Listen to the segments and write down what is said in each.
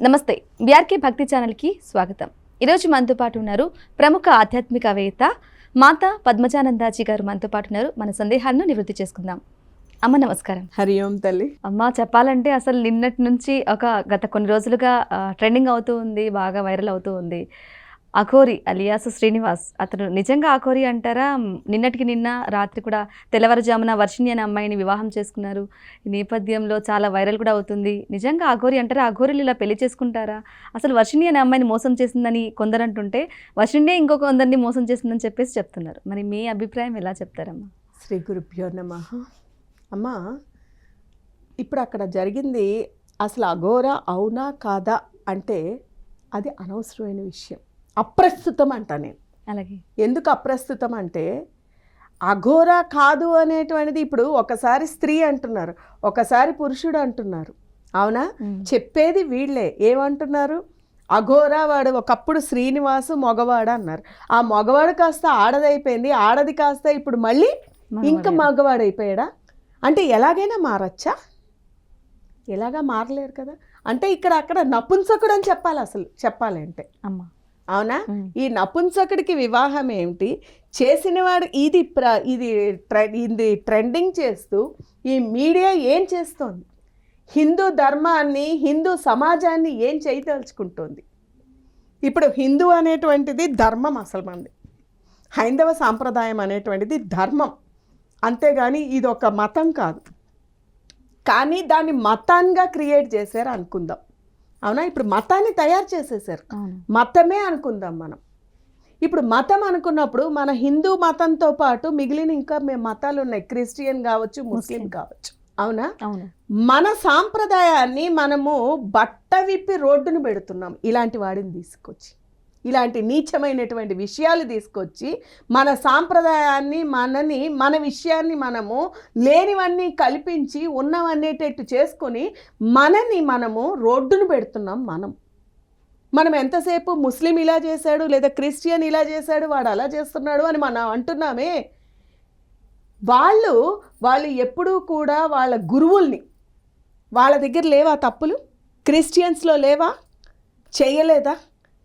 నమస్తే, బీఆర్కే భక్తి ఛానల్కి స్వాగతం. ఈరోజు మనతో పాటు ఉన్నారు ప్రముఖ ఆధ్యాత్మికవేత్త మాతా పద్మజానందాజీ గారు. మనతో పాటు ఉన్నారు. మన సందేహాలను నివృత్తి చేసుకుందాం. అమ్మ నమస్కారం. హరి ఓం తల్లి. అమ్మ, చెప్పాలంటే అసలు నిన్నటి నుంచి గత కొన్ని రోజులుగా ట్రెండింగ్ అవుతూ ఉంది, బాగా వైరల్ అవుతూ ఉంది. అఘోరి అలియాస్ శ్రీనివాస్, అతను నిజంగా అఘోరి అంటారా? నిన్నటికి నిన్న రాత్రి కూడా తెల్లవారుజామున వర్షిణి అనే అమ్మాయిని వివాహం చేసుకున్నారు. ఈ నేపథ్యంలో చాలా వైరల్ కూడా అవుతుంది. నిజంగా అఘోరి అంటారా? అఘోరీలు ఇలా పెళ్లి చేసుకుంటారా? అసలు వర్షిణి అనే అమ్మాయిని మోసం చేసిందని కొందరు అంటుంటే వర్షిణి ఇంకొక కొందరిని మోసం చేసిందని చెప్పేసి చెప్తున్నారు. మరి మీ అభిప్రాయం ఎలా చెప్తారమ్మా? శ్రీ గురుభ్యో నమః. అమ్మా, ఇప్పుడు అక్కడ జరిగింది అసలు అఘోరా అవునా కాదా అంటే అది అనవసరమైన విషయం, అప్రస్తుతం అంట నేను. అలాగే ఎందుకు అప్రస్తుతం అంటే అఘోరా కాదు అనేటువంటిది ఇప్పుడు ఒకసారి స్త్రీ అంటున్నారు, ఒకసారి పురుషుడు అంటున్నారు. అవునా? చెప్పేది వీళ్ళే. ఏమంటున్నారు? అఘోరా వాడు ఒకప్పుడు శ్రీనివాసు మగవాడు అన్నారు. ఆ మగవాడు కాస్త ఆడదైపోయింది, ఆడది కాస్త ఇప్పుడు మళ్ళీ ఇంకా మగవాడు అయిపోయాడా? అంటే ఎలాగైనా మారచ్చా? ఎలాగా మారలేరు కదా. అంటే ఇక్కడ అక్కడ నపుంసకుడు అని చెప్పాలి అసలు చెప్పాలంటే. అమ్మా అవునా? ఈ నపుంసకుడికి వివాహం ఏమిటి చేసినవాడు? ఇది ట్రెండింగ్ చేస్తూ ఈ మీడియా ఏం చేస్తోంది? హిందూ ధర్మాన్ని, హిందూ సమాజాన్ని ఏం చేయదలుచుకుంటోంది? ఇప్పుడు హిందూ అనేటువంటిది ధర్మం, అసలు మంది హైందవ సాంప్రదాయం అనేటువంటిది ధర్మం, అంతేగాని ఇది ఒక మతం కాదు. కానీ దాన్ని మతాన్గా క్రియేట్ చేశారు అనుకుందాం. అవునా? ఇప్పుడు మతాన్ని తయారు చేసేసారు, మతమే అనుకుందాం మనం. ఇప్పుడు మతం అనుకున్నప్పుడు మన హిందూ మతంతో పాటు మిగిలిన ఇంకా మతాలు ఉన్నాయి, క్రిస్టియన్ కావచ్చు, ముస్లిం కావచ్చు. అవునా? మన సాంప్రదాయాన్ని మనము బట్ట విప్పి రోడ్డును పెడుతున్నాం. ఇలాంటి వాడిని తీసుకొచ్చి, ఇలాంటి నీచమైనటువంటి విషయాలు తీసుకొచ్చి మన సాంప్రదాయాన్ని, మన విషయాన్ని మనము లేనివన్నీ కల్పించి ఉన్నవన్నేటట్టు చేసుకొని మనము రోడ్డును పెడుతున్నాం. మనం ఎంతసేపు ముస్లిం ఇలా చేశాడు, లేదా క్రిస్టియన్ ఇలా చేశాడు, వాడు అలా చేస్తున్నాడు అని మనం అంటున్నామే. వాళ్ళు ఎప్పుడూ కూడా వాళ్ళ గురువుల్ని, వాళ్ళ దగ్గర లేవా తప్పులు? క్రిస్టియన్స్లో లేవా? చేయలేదా?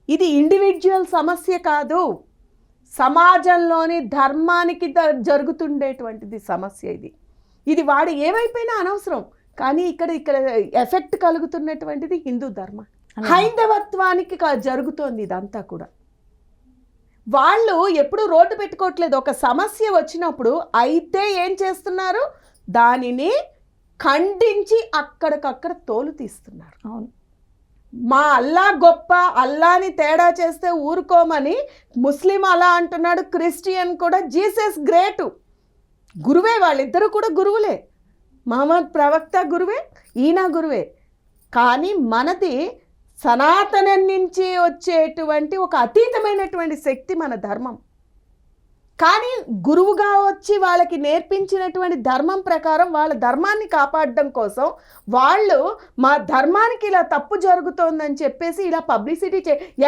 ఇది ఇండివిజువల్ సమస్య కాదు, సమాజంలోని ధర్మానికి జరుగుతుండేటువంటిది సమస్య. ఇది వాడు ఏమైపోయినా అనవసరం. కానీ ఇక్కడ ఎఫెక్ట్ కలుగుతున్నటువంటిది హిందూ ధర్మం, హైందవత్వానికి జరుగుతోంది ఇదంతా కూడా. వాళ్ళు ఎప్పుడు రోడ్డు పెట్టుకోవట్లేదు. ఒక సమస్య వచ్చినప్పుడు అయితే ఏం చేస్తున్నారు? దానిని ఖండించి అక్కడికక్కడ తోలు తీస్తున్నారు. అవును, మా అల్లా గొప్ప, అల్లాని తేడా చేస్తే ఊరుకోమని ముస్లిం అలా అంటున్నాడు, క్రిస్టియన్ కూడా జీసస్ గ్రేటు, గురువే. వాళ్ళిద్దరూ కూడా గురువులే. మహమ్మద్ ప్రవక్త గురువే, ఈయన గురువే. కానీ మనది సనాతనం నుంచి వచ్చేటువంటి ఒక అతీతమైనటువంటి శక్తి మన ధర్మం. కానీ గురువుగా వచ్చి వాళ్ళకి నేర్పించినటువంటి ధర్మం ప్రకారం వాళ్ళ ధర్మాన్ని కాపాడడం కోసం వాళ్ళు మా ధర్మానికి ఇలా తప్పు జరుగుతోందని చెప్పేసి ఇలా పబ్లిసిటీ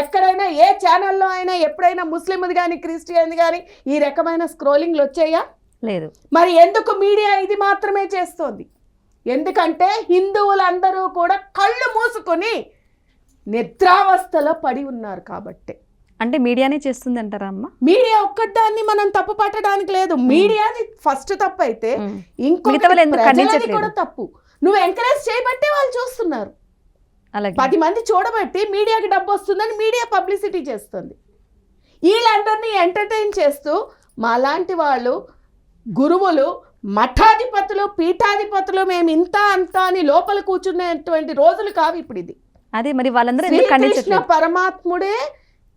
ఎక్కడైనా ఏ ఛానల్లో అయినా ఎప్పుడైనా ముస్లింది కానీ క్రిస్టియన్ కానీ ఈ రకమైన స్క్రోలింగ్లు వచ్చాయా? లేదు. మరి ఎందుకు మీడియా ఇది మాత్రమే చేస్తోంది? ఎందుకంటే హిందువులందరూ కూడా కళ్ళు మూసుకొని నిద్రావస్థలో పడి ఉన్నారు కాబట్టి. అంటే మీడియానే చేస్తుంది అంటారా అమ్మ? మీడియా ఒక్కదాన్ని మనం తప్పు పట్టడానికి లేదు. మీడియాది ఫస్ట్ తప్పు అయితే ఇంకొకటి కూడా తప్పు. నువ్వు ఎంకరేజ్ చేయబట్టే వాళ్ళు చూస్తున్నారు. 10 మంది చూడబట్టి మీడియాకి డబ్బు వస్తుందని మీడియా పబ్లిసిటీ చేస్తుంది. వీళ్ళందరినీ ఎంటర్టైన్ చేస్తూ మాలాంటి వాళ్ళు గురువులు, మఠాధిపతులు, పీఠాధిపతులు మేము ఇంత అంత అని లోపల కూర్చునేటువంటి రోజులు కావు ఇప్పుడు. ఇది అదే మరి వాళ్ళందరూ శ్రీకృష్ణ పరమాత్ముడే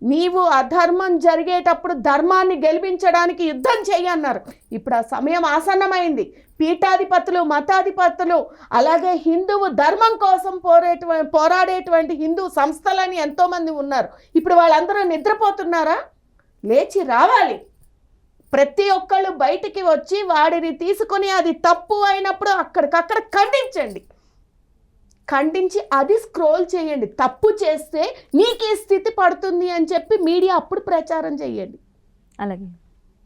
నీవు అధర్మం జరిగేటప్పుడు ధర్మాన్ని గెలిపించడానికి యుద్ధం చెయ్యన్నారు. ఇప్పుడు ఆ సమయం ఆసన్నమైంది. పీఠాధిపతులు, మతాధిపతులు, అలాగే హిందువు ధర్మం కోసం పోరాడేటువంటి హిందూ సంస్థలని ఎంతోమంది ఉన్నారు. ఇప్పుడు వాళ్ళందరూ నిద్రపోతున్నారా? లేచి రావాలి. ప్రతి ఒక్కళ్ళు బయటికి వచ్చి వాడిని తీసుకొని అది తప్పు అయినప్పుడు అక్కడికక్కడ ఖండించి అది స్క్రోల్ చేయండి. తప్పు చేస్తే నీకు ఈ స్థితి పడుతుంది అని చెప్పి మీడియా అప్పుడు ప్రచారం చేయండి. అలాగే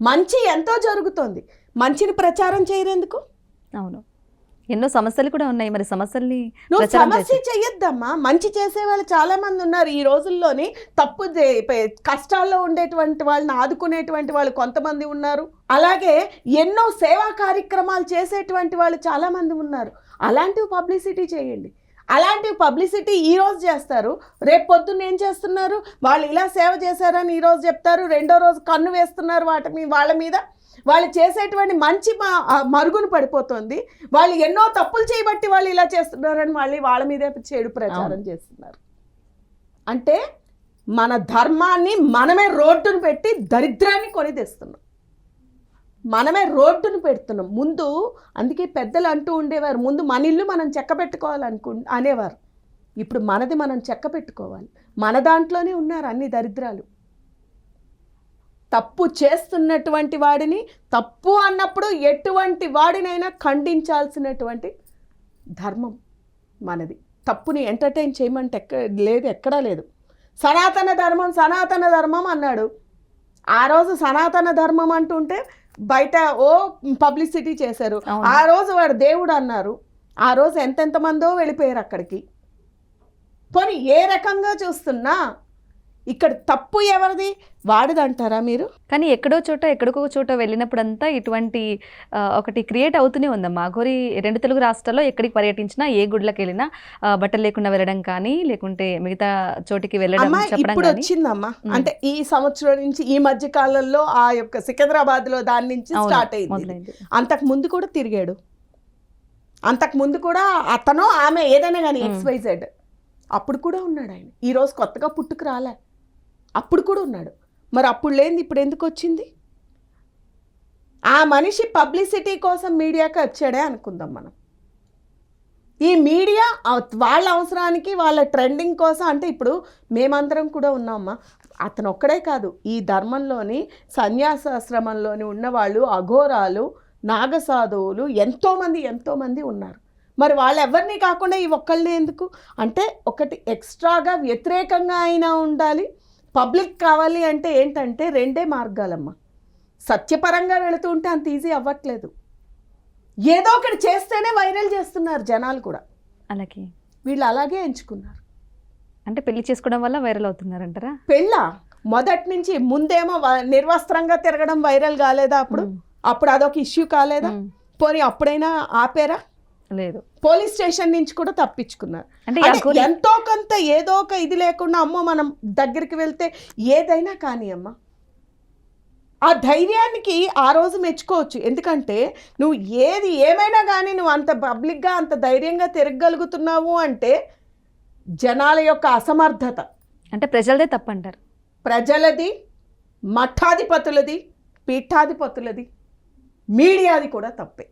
మంచి ఎంతో జరుగుతోంది, మంచిని ప్రచారం చేయరెందుకు? అవును. ఎన్నో సమస్యలు కూడా ఉన్నాయి. మరి సమస్యల్ని నువ్వు ప్రచారం సమస్య చేసి చెయ్యొద్దమ్మా. మంచి చేసే వాళ్ళు చాలా మంది ఉన్నారు ఈ రోజుల్లోని. కష్టాల్లో ఉండేటువంటి వాళ్ళని ఆదుకునేటువంటి వాళ్ళు కొంతమంది ఉన్నారు. అలాగే ఎన్నో సేవా కార్యక్రమాలు చేసేటువంటి వాళ్ళు చాలా మంది ఉన్నారు. అలాంటివి పబ్లిసిటీ చేయండి. అలాంటివి పబ్లిసిటీ ఈరోజు చేస్తారు, రేపు పొద్దున్న ఏం చేస్తున్నారు, వాళ్ళు ఇలా సేవ చేశారని ఈరోజు చెప్తారు, రెండో రోజు కన్ను వేస్తున్నారు వాళ్ళ మీద. వాళ్ళు చేసేటువంటి మంచి మరుగున పడిపోతుంది. వాళ్ళు ఎన్నో తప్పులు చేయబట్టి వాళ్ళు ఇలా చేస్తున్నారని మళ్ళీ వాళ్ళ మీదే చెడు ప్రచారం చేస్తున్నారు. అంటే మన ధర్మాన్ని మనమే రోడ్డును పెట్టి దరిద్రాన్ని కొని తెస్తున్నాం. మనమే రోడ్డును పెడుతున్నాం. ముందు అందుకే పెద్దలు అంటూ ఉండేవారు, ముందు మన ఇల్లు మనం చెక్క అనేవారు. ఇప్పుడు మనది మనం చెక్క పెట్టుకోవాలి. మన దాంట్లోనే ఉన్నారు అన్ని దరిద్రాలు. తప్పు చేస్తున్నటువంటి వాడిని, తప్పు అన్నప్పుడు ఎటువంటి వాడినైనా ఖండించాల్సినటువంటి ధర్మం మనది. తప్పుని ఎంటర్టైన్ చేయమంటే ఎక్కడా లేదు. సనాతన ధర్మం అన్నాడు. ఆ రోజు సనాతన ధర్మం అంటుంటే బయట పబ్లిసిటీ చేశారు. ఆ రోజు వాడు దేవుడు అన్నారు. ఆ రోజు ఎంతెంతమందో వెళ్ళిపోయారు అక్కడికి. పోనీ ఏ రకంగా చూస్తున్నా ఇక్కడ తప్పు ఎవరిది, వాడిదంటారా మీరు? కానీ ఎక్కడికో చోట వెళ్ళినప్పుడంతా ఇటువంటి ఒకటి క్రియేట్ అవుతూనే ఉందమ్మా. అఘోరి 2 తెలుగు రాష్ట్రాల్లో ఎక్కడికి పర్యటించినా, ఏ గుడిలోకి వెళ్ళినా బట్టలు లేకుండా వెళ్ళడం కానీ, లేకుంటే మిగతా చోటికి వెళ్ళడం చెప్పడం ఇప్పుడు వచ్చిందమ్మా. అంటే ఈ సంవత్సరం నుంచి, ఈ మధ్య కాలంలో ఆ యొక్క సికింద్రాబాద్ లో దాని నుంచి స్టార్ట్ అయింది. అంతకు ముందు కూడా తిరిగాడు. అంతకు ముందు కూడా అతను ఆమె ఏదైనా కానీ XYZ అప్పుడు కూడా ఉన్నాడు ఆయన. ఈరోజు కొత్తగా పుట్టుకు రాలే, అప్పుడు కూడా ఉన్నాడు. మరి అప్పుడు లేనిది ఇప్పుడు ఎందుకు వచ్చింది? ఆ మనిషి పబ్లిసిటీ కోసం మీడియాకి వచ్చాడే అనుకుందాం మనం. ఈ మీడియా వాళ్ళ అవసరానికి, వాళ్ళ ట్రెండింగ్ కోసం, అంటే ఇప్పుడు మేమందరం కూడా ఉన్నామమ్మా. అతను ఒక్కడే కాదు, ఈ ధర్మంలోని సన్యాసాశ్రమంలోని ఉన్నవాళ్ళు, అఘోరాలు, నాగసాధువులు ఎంతోమంది ఉన్నారు. మరి వాళ్ళు ఎవరిని కాకుండా ఈ ఒక్కళ్ళనే ఎందుకు? అంటే ఒకటి ఎక్స్ట్రాగా వ్యతిరేకంగా అయినా ఉండాలి. పబ్లిక్ కావాలి అంటే ఏంటంటే 2 మార్గాలమ్మా. సత్యపరంగా వెళుతూ ఉంటే అంత ఈజీ అవ్వట్లేదు. ఏదో ఒకటి చేస్తేనే వైరల్ చేస్తున్నారు జనాలు కూడా. అలాగే వీళ్ళు అలాగే ఎంచుకున్నారు. అంటే పెళ్లి చేసుకోవడం వల్ల వైరల్ అవుతున్నారంటారా? మొదటి నుంచి ముందేమో నిర్వస్త్రంగా తిరగడం వైరల్ కాలేదా? అప్పుడు అదొక ఇష్యూ కాలేదా? పోనీ అప్పుడైనా ఆపేరా? లేదు. పోలీస్ స్టేషన్ నుంచి కూడా తప్పించుకున్నారు. అంటే ఎంతో కొంత ఏదో ఒక ఇది లేకుండా అమ్మో మనం దగ్గరికి వెళ్తే ఏదైనా కానీ అమ్మ ఆ ధైర్యానికి ఆ రోజు మెచ్చుకోవచ్చు. ఎందుకంటే నువ్వు ఏమైనా కానీ నువ్వు అంత పబ్లిక్గా అంత ధైర్యంగా తిరగగలుగుతున్నావు అంటే జనాల యొక్క అసమర్థత. అంటే ప్రజలదే తప్పంటారు. ప్రజలది, మఠాధిపతులది, పీఠాధిపతులది, మీడియాది కూడా తప్పే.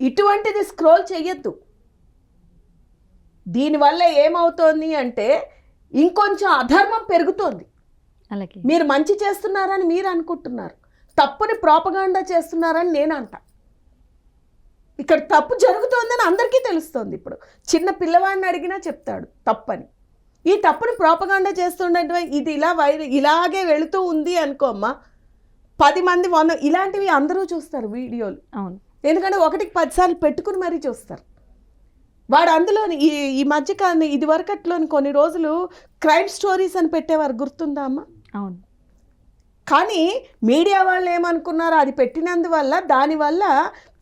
ఇటువంటిది స్క్రోల్ చెయ్యొద్దు. దీనివల్ల ఏమవుతోంది అంటే ఇంకొంచెం అధర్మం పెరుగుతోంది. అలాగే మీరు మంచి చేస్తున్నారని మీరు అనుకుంటున్నారు, తప్పుని ప్రోపగాండా చేస్తున్నారని నేను అంటా. ఇక్కడ తప్పు జరుగుతోందని అందరికీ తెలుస్తోంది. ఇప్పుడు చిన్న పిల్లవాడిని అడిగినా చెప్తాడు తప్పని. ఈ తప్పుని ప్రోపగాండా చేస్తుండే ఇది ఇలాగే వెళుతూ ఉంది అనుకోమ్మా, 10 మంది 100 ఇలాంటివి అందరూ చూస్తారు వీడియోలు. అవును. ఎందుకంటే 1కి 10 సార్లు పెట్టుకుని మరీ చూస్తారు. వాడు అందులోని ఈ మధ్యకాలం ఇది వరకట్లోని కొన్ని రోజులు క్రైమ్ స్టోరీస్ అని పెట్టేవారు, గుర్తుందా అమ్మ? అవును. కానీ మీడియా వాళ్ళు ఏమనుకున్నారు, అది పెట్టినందువల్ల దానివల్ల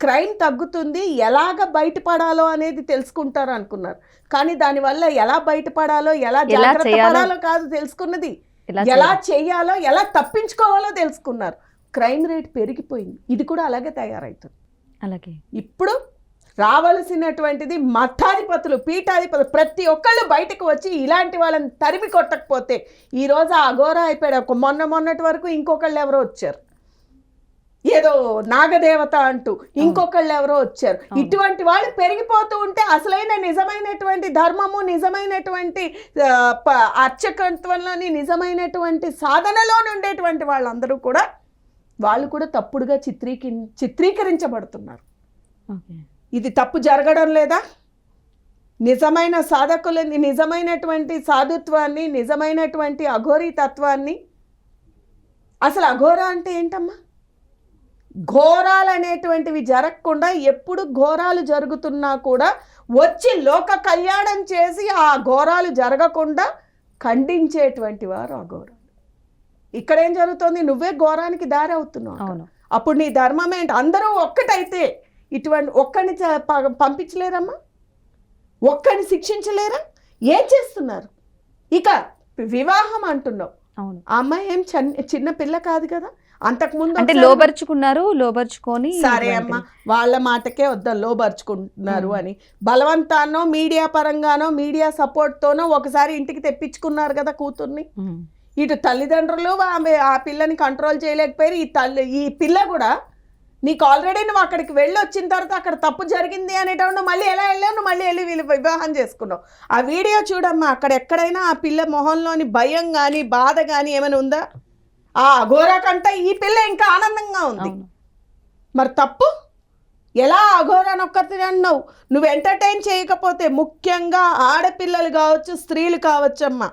క్రైమ్ తగ్గుతుంది, ఎలాగ బయటపడాలో అనేది తెలుసుకుంటారు అనుకున్నారు. కానీ దానివల్ల ఎలా బయటపడాలో, ఎలా జాగ్రత్త పడాలో కాదు తెలుసుకున్నది, ఎలా చేయాలో, ఎలా తప్పించుకోవాలో తెలుసుకున్నారు. క్రైమ్ రేట్ పెరిగిపోయింది. ఇది కూడా అలాగే తయారవుతుంది. అలాగే ఇప్పుడు రావలసినటువంటిది మఠాధిపతులు, పీఠాధిపతులు ప్రతి ఒక్కళ్ళు బయటకు వచ్చి ఇలాంటి వాళ్ళని తరిమి కొట్టకపోతే ఈరోజు ఆ అఘోరా అయిపోయాడు. మొన్నటి వరకు ఇంకొకళ్ళు ఎవరో వచ్చారు, ఏదో నాగదేవత అంటూ ఇంకొకళ్ళు ఎవరో వచ్చారు. ఇటువంటి వాళ్ళు పెరిగిపోతూ ఉంటే అసలైన నిజమైనటువంటి ధర్మము, నిజమైనటువంటి అర్చకత్వంలోని, నిజమైనటువంటి సాధనలో ఉండేటువంటి వాళ్ళందరూ కూడా వాళ్ళు కూడా తప్పుడుగా చిత్రీకరించబడుతున్నారు. ఇది తప్పు జరగడం లేదా? నిజమైన సాధకులని, నిజమైనటువంటి సాధుత్వాన్ని, నిజమైనటువంటి అఘోరీ తత్వాన్ని, అసలు అఘోరా అంటే ఏంటమ్మా? ఘోరాలు అనేటువంటివి జరగకుండా, ఎప్పుడు ఘోరాలు జరుగుతున్నా కూడా వచ్చి లోక కళ్యాణం చేసి ఆ ఘోరాలు జరగకుండా ఖండించేటువంటి వారు అఘోరాలు. ఇక్కడ ఏం జరుగుతుంది? నువ్వే ఘోరానికి దారి అవుతున్నావు. అవును. అప్పుడు నీ ధర్మం ఏంటి? అందరూ ఒక్కటైతే ఇటువంటి ఒక్కడిని పంపించలేరమ్మా, ఒక్కడిని శిక్షించలేరా? ఏం చేస్తున్నారు? ఇక వివాహం అంటున్నావు. అవును. ఆ అమ్మాయి ఏం చిన్న పిల్ల కాదు కదా. అంతకుముందు అంటే లోబర్చుకొని సరే అమ్మ, వాళ్ళ మాటకే వద్దాం, లోబర్చుకుంటున్నారు అని బలవంతానో మీడియా పరంగానో మీడియా సపోర్ట్తోనో ఒకసారి ఇంటికి తెప్పించుకున్నారు కదా కూతుర్ని. ఇటు తల్లిదండ్రులు ఆ పిల్లని కంట్రోల్ చేయలేకపోయారు. ఈ పిల్ల కూడా నీకు ఆల్రెడీ నువ్వు అక్కడికి వెళ్ళి వచ్చిన తర్వాత అక్కడ తప్పు జరిగింది అనేటప్పుడు మళ్ళీ ఎలా వెళ్ళావు? నువ్వు మళ్ళీ వెళ్ళి వీళ్ళు వివాహం చేసుకున్నావు. ఆ వీడియో చూడమ్మా, అక్కడ ఎక్కడైనా ఆ పిల్ల మొహంలోని భయం కానీ బాధ కానీ ఏమైనా ఉందా? ఆ అఘోరా కంటే ఈ పిల్ల ఇంకా ఆనందంగా ఉంది. మరి తప్పు ఎలా అఘోరాని ఒక్కరిని అన్నావు? నువ్వు ఎంటర్టైన్ చేయకపోతే, ముఖ్యంగా ఆడపిల్లలు కావచ్చు, స్త్రీలు కావచ్చమ్మా,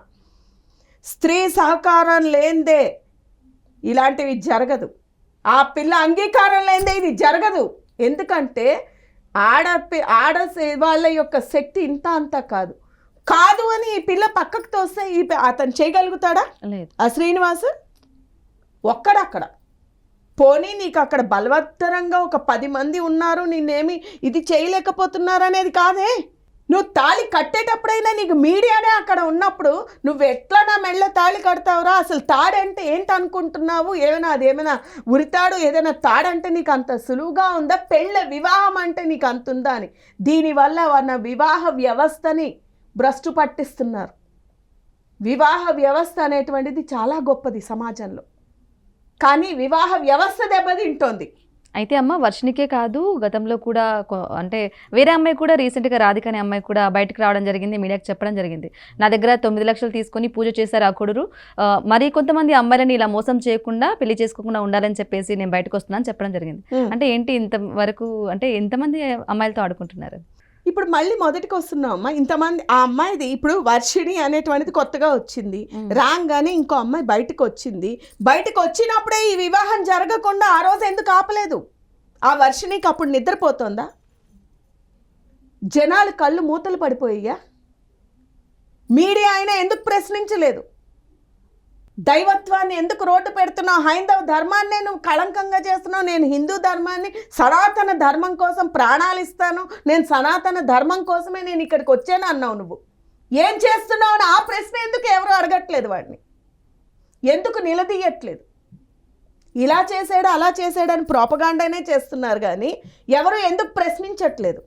స్త్రీ సహకారం లేనిదే ఇలాంటివి జరగదు. ఆ పిల్ల అంగీకారం లేనిదే ఇది జరగదు. ఎందుకంటే ఆడ వాళ్ళ యొక్క శక్తి ఇంత అంతా కాదు అని ఈ పిల్ల పక్కకు తోస్తే అతను చేయగలుగుతాడా? లేదు. ఆ శ్రీనివాస్ ఒక్కడక్కడ పోనీ నీకు అక్కడ బలవత్తరంగా ఒక 10 మంది ఉన్నారు, నిన్నేమి ఇది చేయలేకపోతున్నారు అనేది కాదే. నువ్వు తాళి కట్టేటప్పుడైనా నీకు మీడియానే అక్కడ ఉన్నప్పుడు నువ్వు ఎట్లా నా మెళ్ళ తాళి కడతావురా? అసలు తాడంటే ఏంటి అనుకుంటున్నావు? అదేమైనా ఉరితాడు, ఏదైనా తాడంటే నీకు అంత సులువుగా ఉందా? వివాహం అంటే నీకు అంత ఉందా అని దీనివల్ల మన వివాహ వ్యవస్థని భ్రష్టు పట్టిస్తున్నారు. వివాహ వ్యవస్థ అనేటువంటిది చాలా గొప్పది సమాజంలో, కానీ వివాహ వ్యవస్థ దెబ్బతింటోంది. అయితే అమ్మ, వర్షినికే కాదు, గతంలో కూడా అంటే వేరే అమ్మాయి కూడా రీసెంట్గా రాధిక అనే అమ్మాయి కూడా బయటకు రావడం జరిగింది, మీడియాకి చెప్పడం జరిగింది. నా దగ్గర 9 లక్షలు తీసుకొని పూజ చేశారు ఆ కొడురు, మరి కొంతమంది అమ్మాయిలని ఇలా మోసం చేయకుండా పెళ్లి చేసుకోకుండా ఉండాలని చెప్పేసి నేను బయటకు వస్తున్నాను చెప్పడం జరిగింది. అంటే ఏంటి ఇంతవరకు, అంటే ఎంతమంది అమ్మాయిలతో ఆడుకుంటున్నారు? ఇప్పుడు మళ్ళీ మొదటికి వస్తున్నాం అమ్మా. ఇంతమంది ఆ అమ్మాయిది ఇప్పుడు వర్షిణి అనేటువంటిది కొత్తగా వచ్చింది, రాగానే ఇంకో అమ్మాయి బయటకు వచ్చింది. బయటకు వచ్చినప్పుడే ఈ వివాహం జరగకుండా ఆ రోజు ఎందుకు ఆపలేదు? ఆ వర్షిణికి అప్పుడు నిద్రపోతుందా? జనాలు కళ్ళు మూతలు పడిపోయా? మీడియా అయినా ఎందుకు ప్రశ్నించలేదు? దైవత్వాన్ని ఎందుకు రోడ్డు పెడుతున్నావు? హైందవ ధర్మాన్నే నువ్వు కళంకంగా చేస్తున్నావు. నేను హిందూ ధర్మాన్ని, సనాతన ధర్మం కోసం ప్రాణాలు ఇస్తాను, నేను సనాతన ధర్మం కోసమే నేను ఇక్కడికి వచ్చాను అన్నావు. నువ్వు ఏం చేస్తున్నావు అని ఆ ప్రశ్న ఎందుకు ఎవరు అడగట్లేదు? వాడిని ఎందుకు నిలదీయట్లేదు? ఇలా చేసాడు అలా చేసాడని ప్రోపగాండానే చేస్తున్నారు, కానీ ఎవరు ఎందుకు ప్రశ్నించట్లేదు?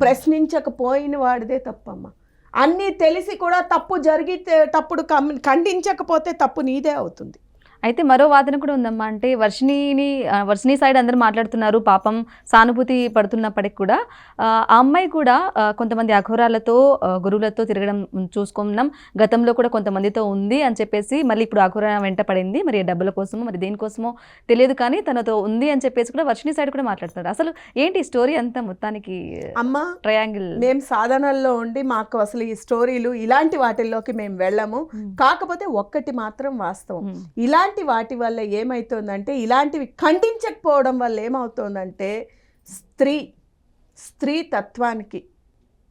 ప్రశ్నించకపోయిన వాడిదే తప్పమ్మా. అన్నీ తెలిసి కూడా తప్పు జరిగితే తప్పుడు ఖండించకపోతే తప్పు నీదే అవుతుంది. అయితే మరో వాదన కూడా ఉందమ్మా. అంటే వర్షిని సైడ్ అందరూ మాట్లాడుతున్నారు, పాపం సానుభూతి పడుతున్నప్పటికి కూడా ఆ అమ్మాయి కూడా కొంతమంది అఘోరాలతో గురువులతో తిరగడం చూసుకున్నాం, గతంలో కూడా కొంతమందితో ఉంది అని చెప్పేసి మళ్ళీ ఇప్పుడు అఘోర వెంట పడింది, మరి డబ్బుల కోసమో మరి దేనికోసమో తెలియదు, కానీ తనతో ఉంది అని చెప్పేసి కూడా వర్షిని సైడ్ కూడా మాట్లాడుతున్నారు. అసలు ఏంటి స్టోరీ అంతా మొత్తానికి? అమ్మ, ట్రయాంగిల్ మేము సాధనల్లో ఉండి మాకు అసలు ఈ స్టోరీలు ఇలాంటి వాటిల్లోకి మేము వెళ్ళము. కాకపోతే ఒక్కటి మాత్రం వాస్తవం, ఇలాంటి వాటి వల్ల ఏమవుతుందంటే, ఇలాంటివి ఖండించకపోవడం వల్ల ఏమవుతుందంటే స్త్రీ తత్వానికి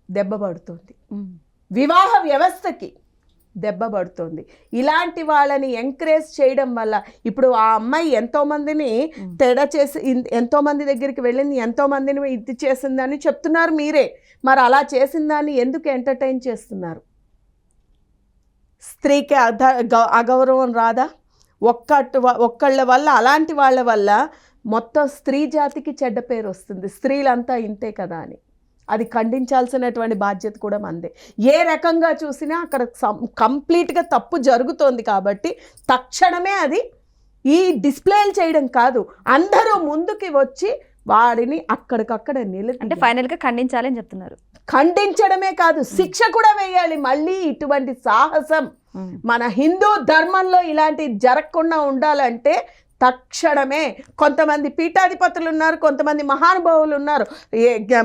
దెబ్బ పడుతుంది, వివాహ వ్యవస్థకి దెబ్బ పడుతుంది. ఇలాంటి వాళ్ళని ఎంకరేజ్ చేయడం వల్ల ఇప్పుడు ఆ అమ్మాయి ఎంతోమందిని తేడా చేసి ఎంతోమంది దగ్గరికి వెళ్ళింది, ఎంతోమందిని ఇది చేసిందని చెప్తున్నారు మీరే. మరి అలా చేసిన దాన్ని ఎందుకు ఎంటర్టైన్ చేస్తున్నారు? స్త్రీకి అగౌరవం రాదా? ఒక్కళ్ళ వల్ల, అలాంటి వాళ్ళ వల్ల మొత్తం స్త్రీ జాతికి చెడ్డ పేరు వస్తుంది. స్త్రీలంతా ఇంతే కదా అని అది ఖండించాల్సినటువంటి బాధ్యత కూడా మనదే. ఏ రకంగా చూసినా అక్కడ కంప్లీట్గా తప్పు జరుగుతోంది కాబట్టి తక్షణమే అది ఈ డిస్ప్లేలు చేయడం కాదు, అందరూ ముందుకి వచ్చి వాడిని అక్కడికక్కడ అంటే ఫైనల్గా ఖండించాలని చెప్తున్నారు. ఖండించడమే కాదు, శిక్ష కూడా వేయాలి. మళ్ళీ ఇటువంటి సాహసం మన హిందూ ధర్మంలో ఇలాంటి జరగకుండా ఉండాలంటే తక్షణమే కొంతమంది పీఠాధిపతులు ఉన్నారు, కొంతమంది మహానుభావులు ఉన్నారు.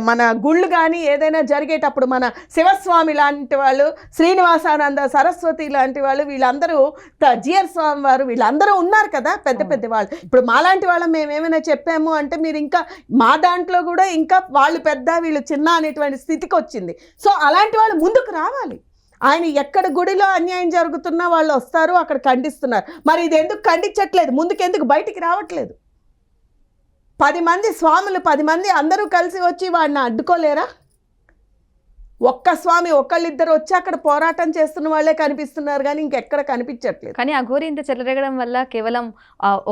మన గుళ్ళు కానీ ఏదైనా జరిగేటప్పుడు మన శివస్వామి లాంటి వాళ్ళు, శ్రీనివాసానంద సరస్వతి లాంటి వాళ్ళు, వీళ్ళందరూ జిఆర్ స్వామి వారు, వీళ్ళందరూ ఉన్నారు కదా పెద్ద పెద్ద వాళ్ళు. ఇప్పుడు మాలాంటి వాళ్ళం మేమేమైనా చెప్పాము అంటే మీరు ఇంకా మా దాంట్లో కూడా ఇంకా వాళ్ళు పెద్ద వీళ్ళు చిన్న అనేటువంటి స్థితికి వచ్చింది. సో అలాంటి వాళ్ళు ముందుకు రావాలి. ఆయన ఎక్కడ గుడిలో అన్యాయం జరుగుతున్నా వాళ్ళు వస్తారు, అక్కడ ఖండిస్తున్నారు. మరి ఇది ఎందుకు ఖండించట్లేదు, ముందుకెందుకు బయటికి రావట్లేదు? 10 మంది స్వాములు 10 మంది అందరూ కలిసి వచ్చి వాడిని అడ్డుకోలేరా? ఒక్క స్వామి ఒకళ్ళిద్దరు వచ్చి అక్కడ పోరాటం చేస్తున్న వాళ్ళే కనిపిస్తున్నారు కానీ ఇంకెక్కడ కనిపించట్లేదు. కానీ అఘోరి ఇంత చెలరేగడం వల్ల కేవలం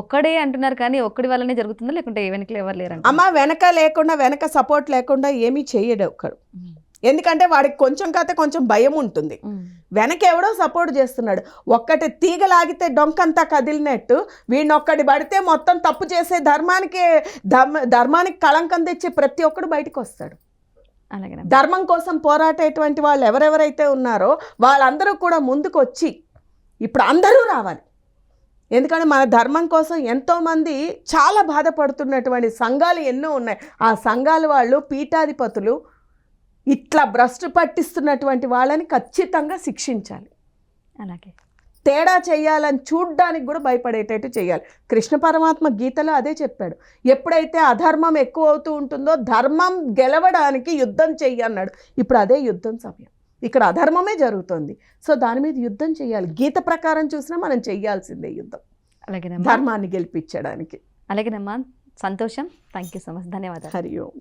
ఒక్కడే అంటున్నారు కానీ ఒక్కడి వల్లనే జరుగుతుందా లేకుంటే వెనకలు ఎవరు లేరు? అమ్మ వెనక సపోర్ట్ లేకుండా ఏమీ చేయడు ఒక్కడు. ఎందుకంటే వాడికి కొంచెం కథ కొంచెం భయం ఉంటుంది. వెనక ఎవడో సపోర్ట్ చేస్తున్నాడు. ఒక్కటి తీగలాగితే డొంకంతా కదిలినట్టు వీడిని ఒక్కడి పడితే మొత్తం తప్పు చేసే ధర్మానికి కళంకం తెచ్చి ప్రతి ఒక్కడు బయటకు వస్తాడు. అలాగే ధర్మం కోసం పోరాటేటువంటి వాళ్ళు ఎవరెవరైతే ఉన్నారో వాళ్ళందరూ కూడా ముందుకు వచ్చి ఇప్పుడు అందరూ రావాలి. ఎందుకంటే మన ధర్మం కోసం ఎంతోమంది చాలా బాధపడుతున్నటువంటి సంఘాలు ఎన్నో ఉన్నాయి. ఆ సంఘాల వాళ్ళు పీఠాధిపతులు ఇట్లా భ్రష్టు పట్టిస్తున్నటువంటి వాళ్ళని ఖచ్చితంగా శిక్షించాలి. అలాగే తేడా చేయాలని చూడ్డానికి కూడా భయపడేటట్టు చేయాలి. కృష్ణ పరమాత్మ గీతలో అదే చెప్పాడు. ఎప్పుడైతే అధర్మం ఎక్కువ అవుతూ ఉంటుందో ధర్మం గెలవడానికి యుద్ధం చెయ్యి అన్నాడు. ఇప్పుడు అదే యుద్ధం సమయం. ఇక్కడ అధర్మమే జరుగుతుంది. సో దాని మీద యుద్ధం చేయాలి. గీత ప్రకారం చూసినా మనం చెయ్యాల్సిందే యుద్ధం, అలాగే ధర్మాన్ని గెలిపించడానికి. అలాగేనమ్మా, సంతోషం. Thank you so much. ధన్యవాదాలు. హరి ఓం.